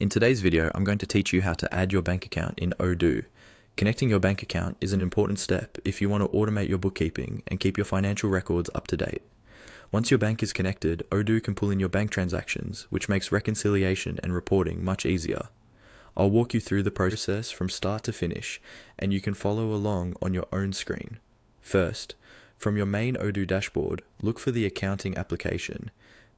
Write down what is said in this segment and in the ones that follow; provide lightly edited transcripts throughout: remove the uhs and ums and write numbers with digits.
In today's video, I'm going to teach you how to add your bank account in Odoo. Connecting your bank account is an important step if you want to automate your bookkeeping and keep your financial records up to date. Once your bank is connected, Odoo can pull in your bank transactions, which makes reconciliation and reporting much easier. I'll walk you through the process from start to finish, and you can follow along on your own screen. First, from your main Odoo dashboard, look for the accounting application.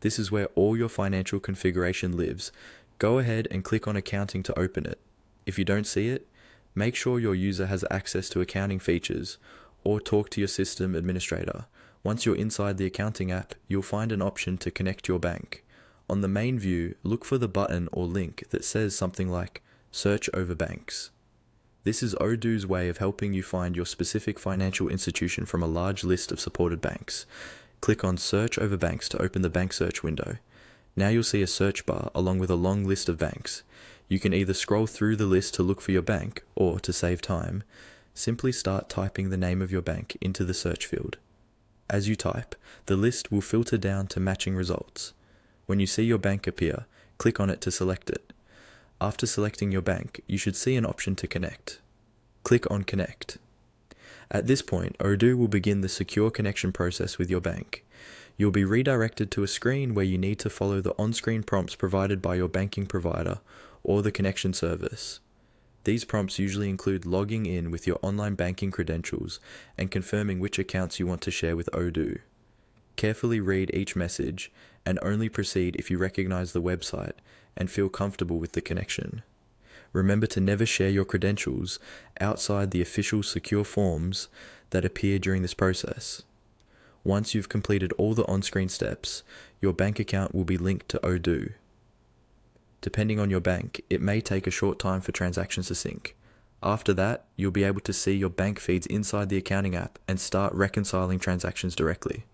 This is where all your financial configuration lives. Go ahead and click on accounting to open it. If you don't see it, make sure your user has access to accounting features or talk to your system administrator. Once you're inside the accounting app, you'll find an option to connect your bank. On the main view, look for the button or link that says something like Search over Banks. This is Odoo's way of helping you find your specific financial institution from a large list of supported banks. Click on Search over Banks to open the bank search window. Now you'll see a search bar along with a long list of banks. You can either scroll through the list to look for your bank, or to save time, simply start typing the name of your bank into the search field. As you type, the list will filter down to matching results. When you see your bank appear, click on it to select it. After selecting your bank, you should see an option to connect. Click on Connect. At this point, Odoo will begin the secure connection process with your bank. You'll be redirected to a screen where you need to follow the on-screen prompts provided by your banking provider or the connection service. These prompts usually include logging in with your online banking credentials and confirming which accounts you want to share with Odoo. Carefully read each message and only proceed if you recognize the website and feel comfortable with the connection. Remember to never share your credentials outside the official secure forms that appear during this process. Once you've completed all the on-screen steps, your bank account will be linked to Odoo. Depending on your bank, it may take a short time for transactions to sync. After that, you'll be able to see your bank feeds inside the accounting app and start reconciling transactions directly.